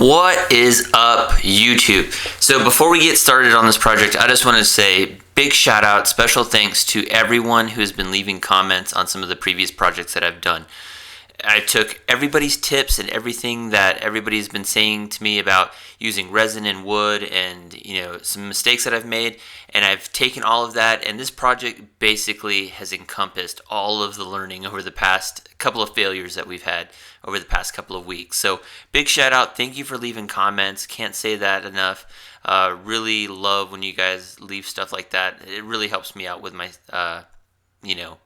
What is up, YouTube? So before we get started on this project, I just want to say big shout out, special thanks to everyone who has been leaving comments on some of the previous projects that I've done. I took everybody's tips and everything that everybody's been saying to me about using resin and wood and, some mistakes that I've made, and I've taken all of that, and this project basically has encompassed all of the learning over the past couple of failures that we've had over the past couple of weeks. So big shout out. Thank you for leaving comments. Can't say that enough. Really love when you guys leave stuff like that. It really helps me out with my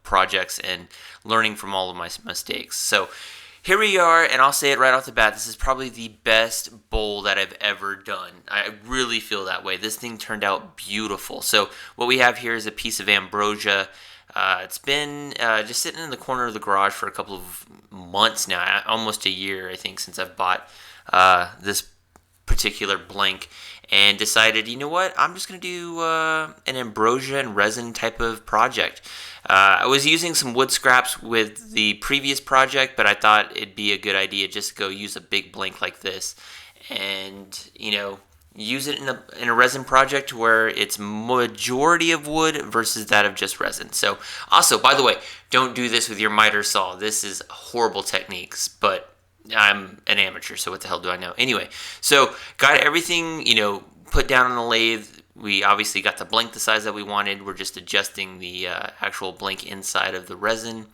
projects and learning from all of my mistakes. So here we are, and I'll say it right off the bat, this is probably the best bowl that I've ever done. I really feel that way. This thing turned out beautiful. So what we have here is a piece of Ambrosia. It's been just sitting in the corner of the garage for a couple of months now, almost a year, I think, since I've bought this particular blank, and decided, you know what, I'm just going to do an Ambrosia and resin type of project. I was using some wood scraps with the previous project, but I thought it'd be a good idea just to go use a big blank like this and, use it in a resin project where it's majority of wood versus that of just resin. So also, by the way, don't do this with your miter saw. This is horrible techniques, but I'm an amateur, so what the hell do I know? Anyway, so got everything, put down on the lathe. We obviously got the blank the size that we wanted. We're just adjusting the actual blank inside of the resin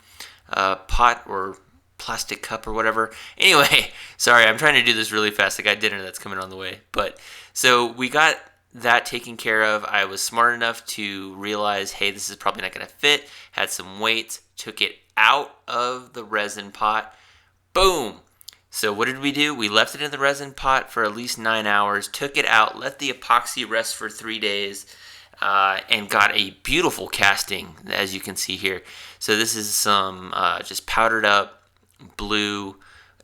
pot or plastic cup or whatever. Anyway, sorry, I'm trying to do this really fast. I got dinner that's coming on the way. But so we got that taken care of. I was smart enough to realize, hey, this is probably not going to fit. Had some weights, took it out of the resin pot. Boom. So what did we do? We left it in the resin pot for at least 9 hours, took it out, let the epoxy rest for 3 days, and got a beautiful casting, as you can see here. So this is some just powdered up blue,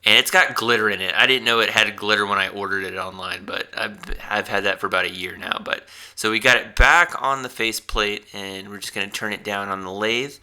and it's got glitter in it. I didn't know it had glitter when I ordered it online, but I've had that for about a year now. But so we got it back on the faceplate, and we're just going to turn it down on the lathe.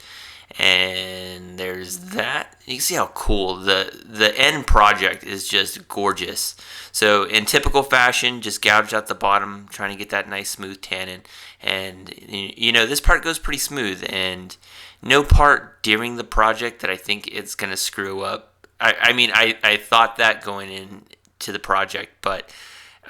And there's that. You can see how cool the end project is, just gorgeous. So in typical fashion, just gouged out the bottom, trying to get that nice smooth tannin. And this part goes pretty smooth, and no part during the project that I think it's gonna screw up. I thought that going into the project, but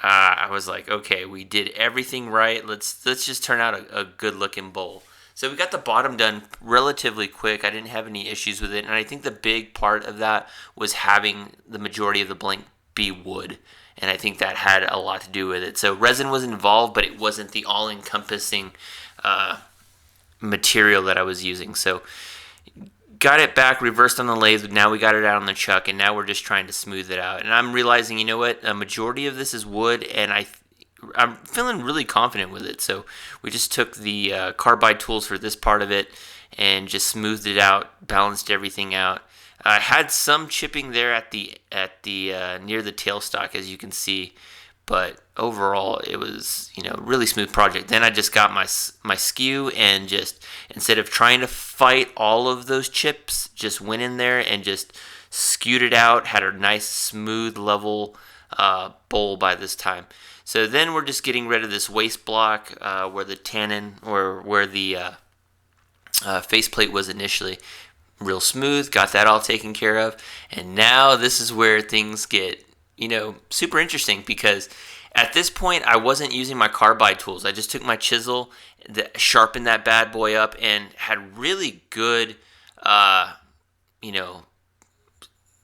I was like, okay, we did everything right. Let's just turn out a good looking bowl. So we got the bottom done relatively quick. I didn't have any issues with it. And I think the big part of that was having the majority of the blank be wood. And I think that had a lot to do with it. So resin was involved, but it wasn't the all-encompassing material that I was using. So got it back, reversed on the lathe. Now we got it out on the chuck, and now we're just trying to smooth it out. And I'm realizing, you know what? A majority of this is wood, and I'm feeling really confident with it. So we just took the carbide tools for this part of it and just smoothed it out, balanced everything out. I had some chipping there at the near the tailstock, as you can see, but overall it was really smooth project. Then I just got my skew and just, instead of trying to fight all of those chips, just went in there and just skewed it out. Had a nice smooth level bowl by this time. So then we're just getting rid of this waste block where the tannin, or where the faceplate was initially. Real smooth, got that all taken care of. And now this is where things get, super interesting, because at this point I wasn't using my carbide tools. I just took my chisel, sharpened that bad boy up, and had really good,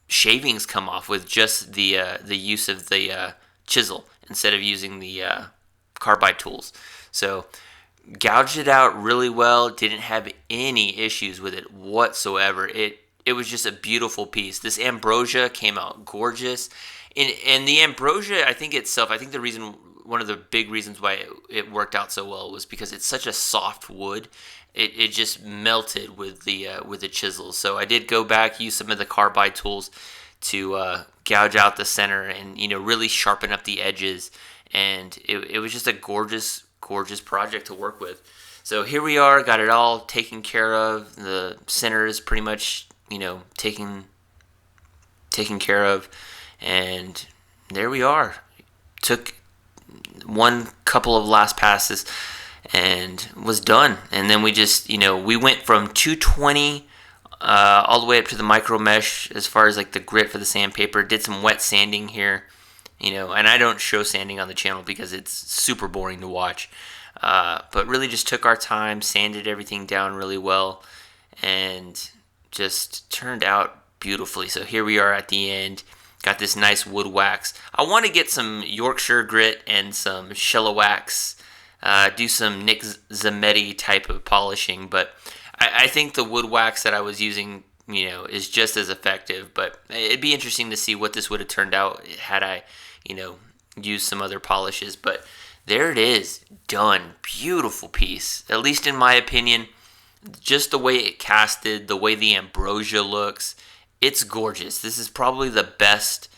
shavings come off with just the use of the chisel instead of using the carbide tools. So gouged it out really well, didn't have any issues with it whatsoever. It was just a beautiful piece. This Ambrosia came out gorgeous. And the Ambrosia, I think one of the big reasons why it worked out so well was because it's such a soft wood. It just melted with the chisels. So I did go back, use some of the carbide tools to gouge out the center and really sharpen up the edges, and it was just a gorgeous project to work with. So here we are, got it all taken care of. The center is pretty much taken care of, and there we are. Took one couple of last passes and was done. And then we just, we went from 220 all the way up to the micro mesh as far as like the grit for the sandpaper. Did some wet sanding here, and I don't show sanding on the channel because it's super boring to watch. But really just took our time, sanded everything down really well, and just turned out beautifully. So here we are at the end. Got this nice wood wax. I want to get some Yorkshire grit and some Shellawax, do some Nick Zametti type of polishing, but I think the wood wax that I was using, is just as effective. But it'd be interesting to see what this would have turned out had I, used some other polishes. But there it is, done. Beautiful piece, at least in my opinion. Just the way it casted, the way the ambrosia looks, it's gorgeous. This is probably the best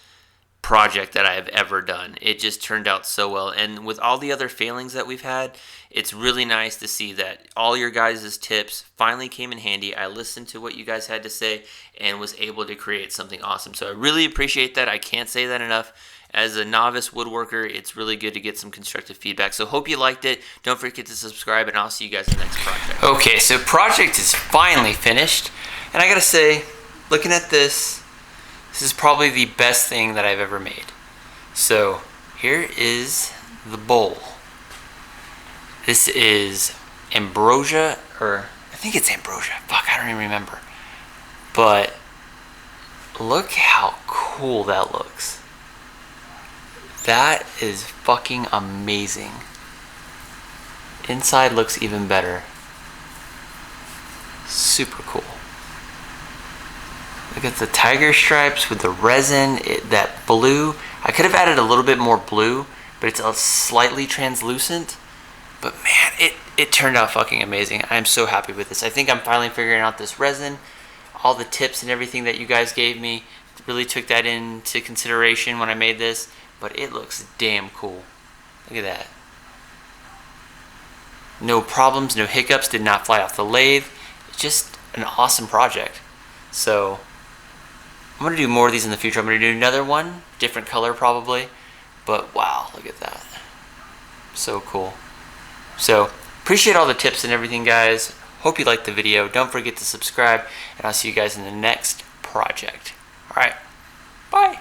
project that I've ever done. It just turned out so well. And with all the other failings that we've had, it's really nice to see that all your guys' tips finally came in handy. I listened to what you guys had to say and was able to create something awesome. So I really appreciate that. I can't say that enough. As a novice woodworker, it's really good to get some constructive feedback. So hope you liked it. Don't forget to subscribe, and I'll see you guys in the next project. Okay, so project is finally finished. And I gotta say, looking at this is probably the best thing that I've ever made. So here is the bowl. This is Ambrosia, or I think it's Ambrosia. Fuck, I don't even remember. But look how cool that looks. That is fucking amazing. Inside looks even better. Super cool. Look at the tiger stripes with the resin, that blue. I could have added a little bit more blue, but it's a slightly translucent. But man, it turned out fucking amazing. I'm so happy with this. I think I'm finally figuring out this resin. All the tips and everything that you guys gave me, really took that into consideration when I made this. But it looks damn cool. Look at that. No problems, no hiccups, did not fly off the lathe. It's just an awesome project. So I'm going to do more of these in the future. I'm going to do another one, different color probably. But wow, look at that. So cool. So appreciate all the tips and everything, guys. Hope you liked the video. Don't forget to subscribe, and I'll see you guys in the next project. Alright, bye.